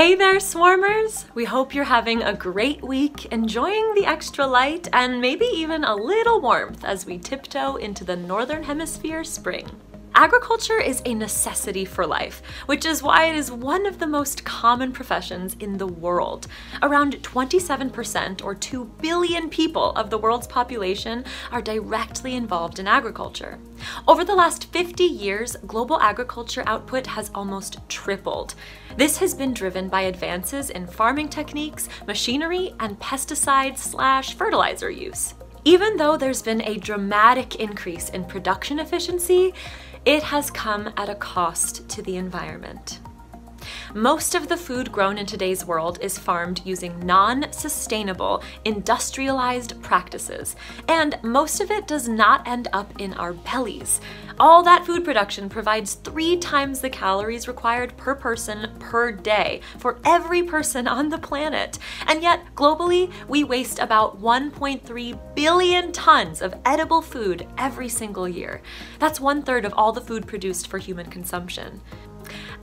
Hey there, swarmers! We hope you're having a great week, enjoying the extra light and maybe even a little warmth as we tiptoe into the Northern Hemisphere spring. Agriculture is a necessity for life, which is why it is one of the most common professions in the world. Around 27% or 2 billion people of the world's population are directly involved in agriculture. Over the last 50 years, global agriculture output has almost tripled. This has been driven by advances in farming techniques, machinery, and pesticide/fertilizer use. Even though there's been a dramatic increase in production efficiency, it has come at a cost to the environment. Most of the food grown in today's world is farmed using non-sustainable, industrialized practices, and most of it does not end up in our bellies. All that food production provides 3 times the calories required per person per day for every person on the planet. And yet, globally, we waste about 1.3 billion tons of edible food every single year. That's 1/3 of all the food produced for human consumption.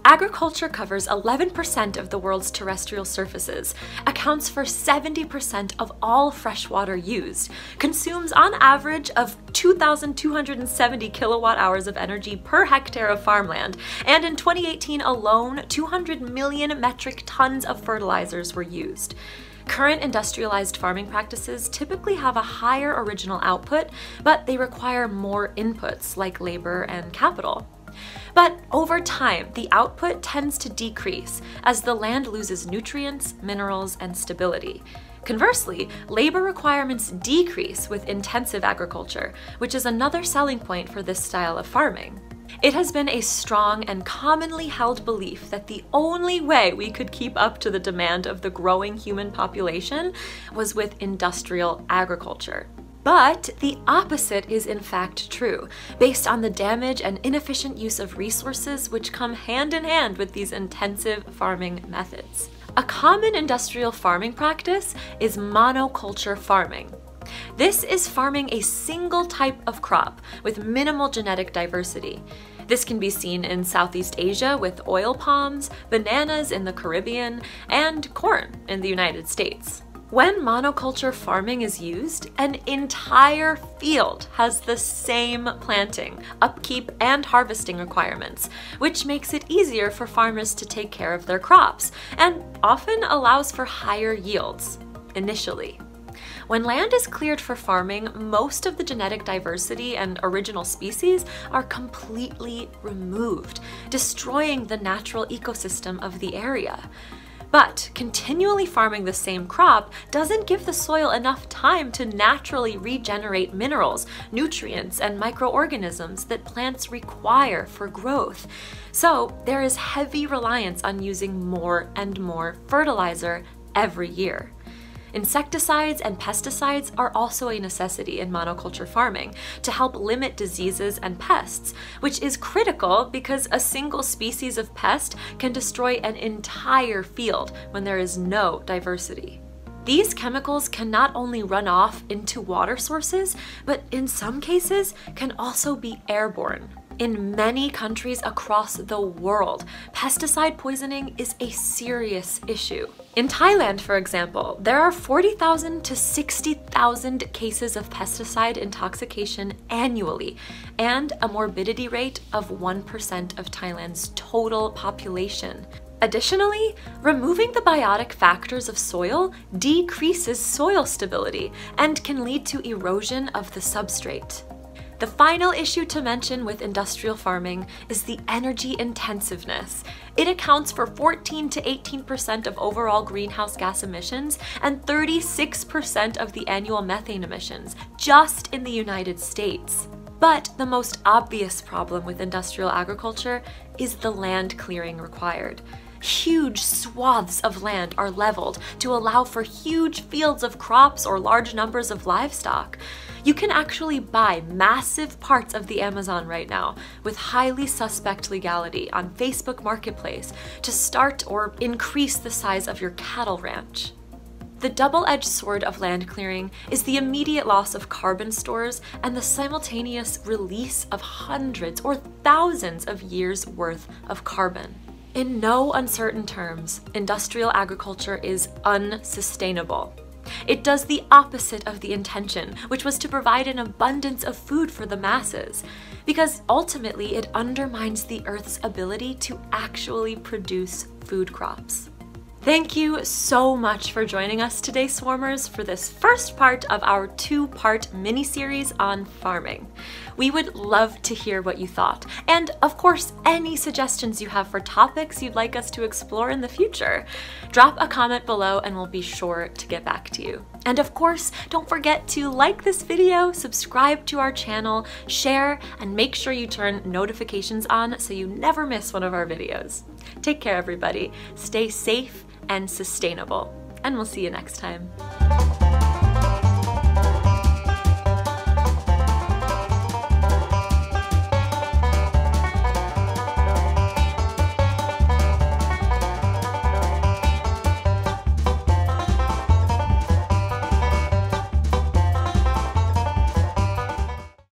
Agriculture covers 11% of the world's terrestrial surfaces, accounts for 70% of all fresh water used, consumes on average of 2,270 kilowatt hours of energy per hectare of farmland, and in 2018 alone, 200 million metric tons of fertilizers were used. Current industrialized farming practices typically have a higher original output, but they require more inputs like labor and capital. But over time, the output tends to decrease as the land loses nutrients, minerals, and stability. Conversely, labor requirements decrease with intensive agriculture, which is another selling point for this style of farming. It has been a strong and commonly held belief that the only way we could keep up to the demand of the growing human population was with industrial agriculture. But the opposite is in fact true, based on the damage and inefficient use of resources which come hand in hand with these intensive farming methods. A common industrial farming practice is monoculture farming. This is farming a single type of crop with minimal genetic diversity. This can be seen in Southeast Asia with oil palms, bananas in the Caribbean, and corn in the United States. When monoculture farming is used, an entire field has the same planting, upkeep, and harvesting requirements, which makes it easier for farmers to take care of their crops, and often allows for higher yields, initially. When land is cleared for farming, most of the genetic diversity and original species are completely removed, destroying the natural ecosystem of the area. But continually farming the same crop doesn't give the soil enough time to naturally regenerate minerals, nutrients, and microorganisms that plants require for growth. So there is heavy reliance on using more and more fertilizer every year. Insecticides and pesticides are also a necessity in monoculture farming to help limit diseases and pests, which is critical because a single species of pest can destroy an entire field when there is no diversity. These chemicals can not only run off into water sources, but in some cases can also be airborne. In many countries across the world, pesticide poisoning is a serious issue. In Thailand, for example, there are 40,000 to 60,000 cases of pesticide intoxication annually, and a morbidity rate of 1% of Thailand's total population. Additionally, removing the biotic factors of soil decreases soil stability and can lead to erosion of the substrate. The final issue to mention with industrial farming is the energy intensiveness. It accounts for 14 to 18% of overall greenhouse gas emissions and 36% of the annual methane emissions, just in the United States. But the most obvious problem with industrial agriculture is the land clearing required. Huge swaths of land are leveled to allow for huge fields of crops or large numbers of livestock. You can actually buy massive parts of the Amazon right now with highly suspect legality on Facebook Marketplace to start or increase the size of your cattle ranch. The double-edged sword of land clearing is the immediate loss of carbon stores and the simultaneous release of hundreds or thousands of years' worth of carbon. In no uncertain terms, industrial agriculture is unsustainable. It does the opposite of the intention, which was to provide an abundance of food for the masses, because ultimately it undermines the Earth's ability to actually produce food crops. Thank you so much for joining us today, Swarmers, for this first part of our two-part mini-series on farming. We would love to hear what you thought, and of course, any suggestions you have for topics you'd like us to explore in the future. Drop a comment below and we'll be sure to get back to you. And of course, don't forget to like this video, subscribe to our channel, share, and make sure you turn notifications on so you never miss one of our videos. Take care, everybody. Stay safe and sustainable, and we'll see you next time.